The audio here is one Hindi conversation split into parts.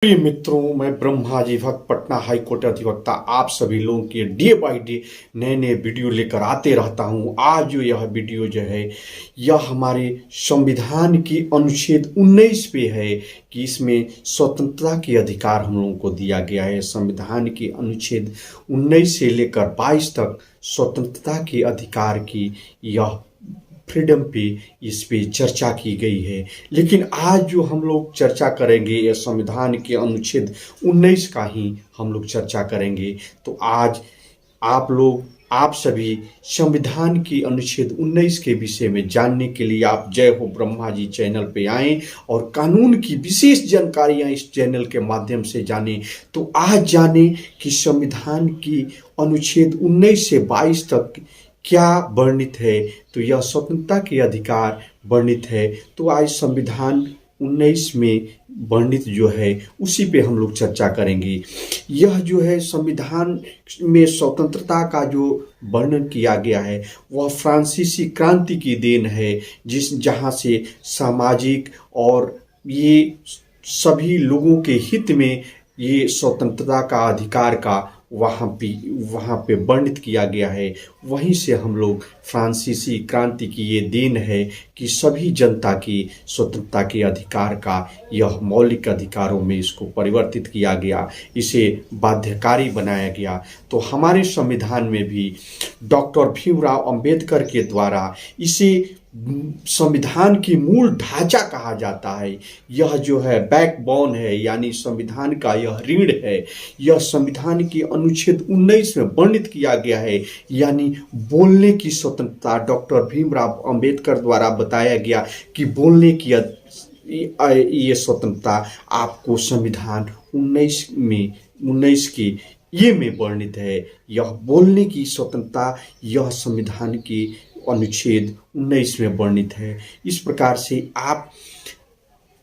प्रिय मित्रों, मैं ब्रह्माजी भक्त पटना हाईकोर्ट अधिवक्ता आप सभी लोगों के डे बाय डे नए नए वीडियो लेकर आते रहता हूं। आज जो यह वीडियो जो है यह हमारे संविधान की अनुच्छेद 19 पे है कि इसमें स्वतंत्रता के अधिकार हम लोगों को दिया गया है। संविधान के अनुच्छेद 19 से लेकर 22 तक स्वतंत्रता के अधिकार की यह फ्रीडम पे इस पे चर्चा की गई है। लेकिन आज जो हम लोग चर्चा करेंगे यह संविधान के अनुच्छेद 19 का ही हम लोग चर्चा करेंगे। तो आज आप सभी संविधान की अनुच्छेद 19 के विषय में जानने के लिए आप जय हो ब्रह्मा जी चैनल पे आएं और कानून की विशेष जानकारियां इस चैनल के माध्यम से जानें। तो आज जाने कि संविधान की अनुच्छेद 19 से 22 तक क्या वर्णित है। तो यह स्वतंत्रता के अधिकार वर्णित है। तो आज संविधान 19 में वर्णित जो है उसी पे हम लोग चर्चा करेंगे। यह जो है संविधान में स्वतंत्रता का जो वर्णन किया गया है वह फ्रांसीसी क्रांति की देन है, जहाँ से सामाजिक और ये सभी लोगों के हित में ये स्वतंत्रता का अधिकार का वहाँ पे वर्णित किया गया है। वहीं से हम लोग फ्रांसीसी क्रांति की ये देन है कि सभी जनता की स्वतंत्रता के अधिकार का यह मौलिक अधिकारों में इसको परिवर्तित किया गया, इसे बाध्यकारी बनाया गया। तो हमारे संविधान में भी डॉक्टर भीमराव अंबेडकर के द्वारा इसे संविधान की मूल ढांचा कहा जाता है। यह जो है बैकबोन है, यानी संविधान का यह रीढ़ है। यह संविधान के अनुच्छेद 19 में वर्णित किया गया है, यानी बोलने की स्वतंत्रता। डॉक्टर भीमराव अंबेडकर द्वारा बताया गया कि बोलने की ये स्वतंत्रता आपको संविधान 19 के ये में वर्णित है। यह बोलने की स्वतंत्रता यह संविधान की अनुच्छेद 19 में वर्णित है। इस प्रकार से आप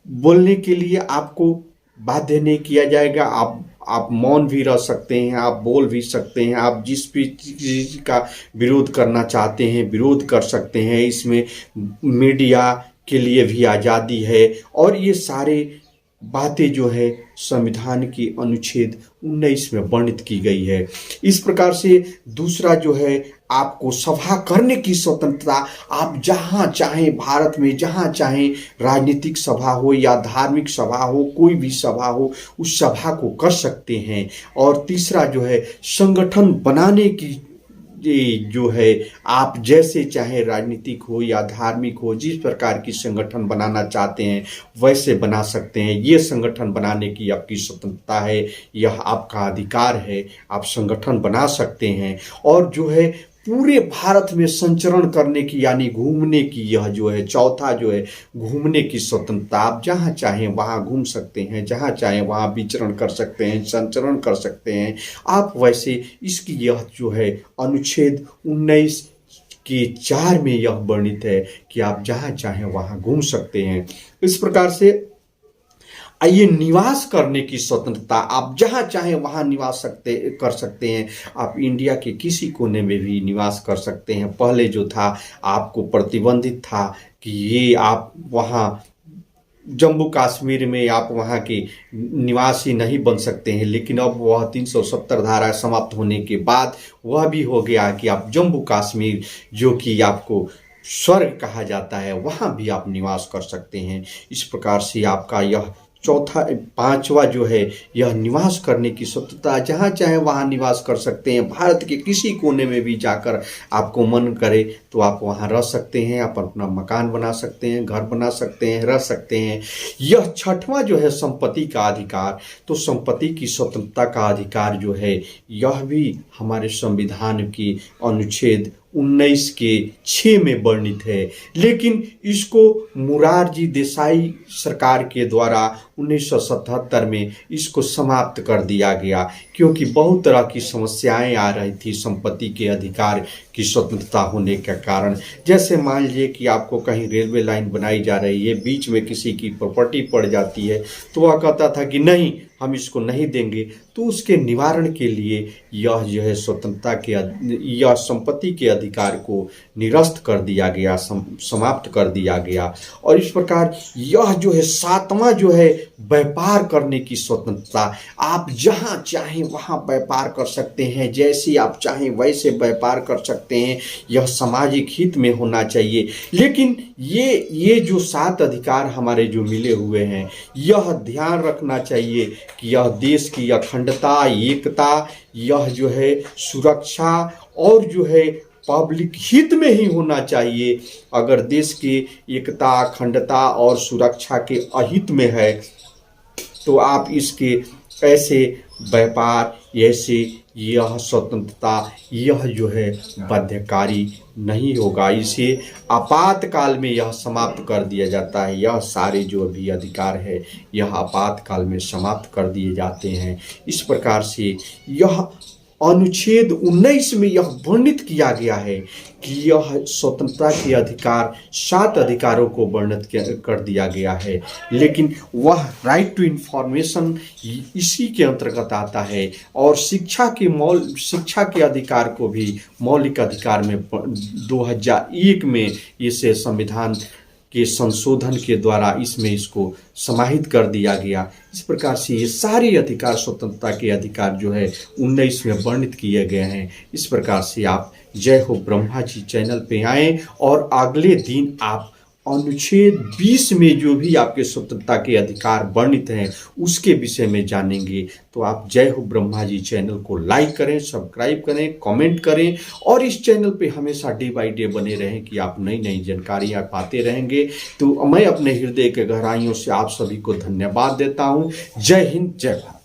बोलने के लिए आपको बाध्य नहीं किया जाएगा। आप मौन भी रह सकते हैं, आप बोल भी सकते हैं, आप जिस भी चीज का विरोध करना चाहते हैं विरोध कर सकते हैं। इसमें मीडिया के लिए भी आज़ादी है और ये सारे बातें जो है संविधान की अनुच्छेद 19 में वर्णित की गई है। इस प्रकार से दूसरा जो है आपको सभा करने की स्वतंत्रता। आप जहाँ चाहें भारत में जहाँ चाहें राजनीतिक सभा हो या धार्मिक सभा हो, कोई भी सभा हो, उस सभा को कर सकते हैं। और तीसरा जो है संगठन बनाने की जो है आप जैसे चाहे राजनीतिक हो या धार्मिक हो, जिस प्रकार की संगठन बनाना चाहते हैं वैसे बना सकते हैं। ये संगठन बनाने की आपकी स्वतंत्रता है, यह आपका अधिकार है, आप संगठन बना सकते हैं। और जो है पूरे भारत में संचरण करने की यानी घूमने की, यह जो है चौथा जो है घूमने की स्वतंत्रता। आप जहाँ चाहें वहाँ घूम सकते हैं, जहाँ चाहें वहाँ विचरण कर सकते हैं, संचरण कर सकते हैं आप। वैसे इसकी यह जो है अनुच्छेद 19 के 4 में यह वर्णित है कि आप जहाँ चाहें वहाँ घूम सकते हैं। इस प्रकार से आइए निवास करने की स्वतंत्रता। आप जहाँ चाहें वहाँ निवास कर सकते हैं। आप इंडिया के किसी कोने में भी निवास कर सकते हैं। पहले जो था आपको प्रतिबंधित था कि ये आप वहाँ जम्मू कश्मीर में आप वहाँ के निवासी नहीं बन सकते हैं, लेकिन अब वह 370 धारा समाप्त होने के बाद वह भी हो गया कि आप जम्मू कश्मीर, जो कि आपको स्वर्ग कहा जाता है, वहाँ भी आप निवास कर सकते हैं। इस प्रकार से आपका यह पांचवा जो है यह निवास करने की स्वतंत्रता। जहाँ चाहे वहाँ निवास कर सकते हैं। भारत के किसी कोने में भी जाकर आपको मन करे तो आप वहाँ रह सकते हैं, आप अपना मकान बना सकते हैं, घर बना सकते हैं, रह सकते हैं। यह छठवां जो है संपत्ति का अधिकार। तो संपत्ति की स्वतंत्रता का अधिकार जो है यह भी हमारे संविधान की अनुच्छेद 19 के 6 में वर्णित है। लेकिन इसको मोरारजी देसाई सरकार के द्वारा 1977 में इसको समाप्त कर दिया गया, क्योंकि बहुत तरह की समस्याएं आ रही थी संपत्ति के अधिकार की स्वतंत्रता होने के कारण। जैसे मान लीजिए कि आपको कहीं रेलवे लाइन बनाई जा रही है, बीच में किसी की प्रॉपर्टी पड़ जाती है तो वह कहता था कि नहीं, हम इसको नहीं देंगे तो उसके निवारण के लिए यह जो है स्वतंत्रता के यह संपत्ति के अधिकार को निरस्त कर दिया गया, समाप्त कर दिया गया। और इस प्रकार यह जो है सातवां जो है व्यापार करने की स्वतंत्रता, आप जहां चाहें वहां व्यापार कर सकते हैं, जैसे आप चाहें वैसे व्यापार कर सकते हैं, यह सामाजिक हित में होना चाहिए। लेकिन ये जो 7 अधिकार हमारे जो मिले हुए हैं, यह ध्यान रखना चाहिए कि यह देश की अखंडता, एकता, यह जो है सुरक्षा और जो है पब्लिक हित में ही होना चाहिए। अगर देश की एकता, अखंडता और सुरक्षा के अहित में है तो आप इसके ऐसे व्यापार, ऐसे यह स्वतंत्रता, यह जो है बाध्यकारी नहीं होगा। इसे आपातकाल में यह समाप्त कर दिया जाता है। यह सारे जो भी अधिकार है यह आपातकाल में समाप्त कर दिए जाते हैं। इस प्रकार से यह अनुच्छेद 19 में यह वर्णित किया गया है कि यह स्वतंत्रता के अधिकार 7 अधिकारों को वर्णित कर दिया गया है। लेकिन वह राइट टू इंफॉर्मेशन इसी के अंतर्गत आता है। और शिक्षा के अधिकार को भी मौलिक अधिकार में 2001 में इसे संविधान के संशोधन के द्वारा इसमें इसको समाहित कर दिया गया। इस प्रकार से ये सारे अधिकार, स्वतंत्रता के अधिकार जो है 19 में वर्णित किए गए हैं। इस प्रकार से आप जय हो ब्रह्मा जी चैनल पे आएँ और अगले दिन आप अनुच्छेद 20 में जो भी आपके स्वतंत्रता के अधिकार वर्णित हैं उसके विषय में जानेंगे। तो आप जय हो ब्रह्मा जी चैनल को लाइक करें, सब्सक्राइब करें, कमेंट करें और इस चैनल पे हमेशा डे बाय डे बने रहें कि आप नई नई जानकारियां पाते रहेंगे। तो मैं अपने हृदय के गहराइयों से आप सभी को धन्यवाद देता हूं। जय हिंद, जय भारत।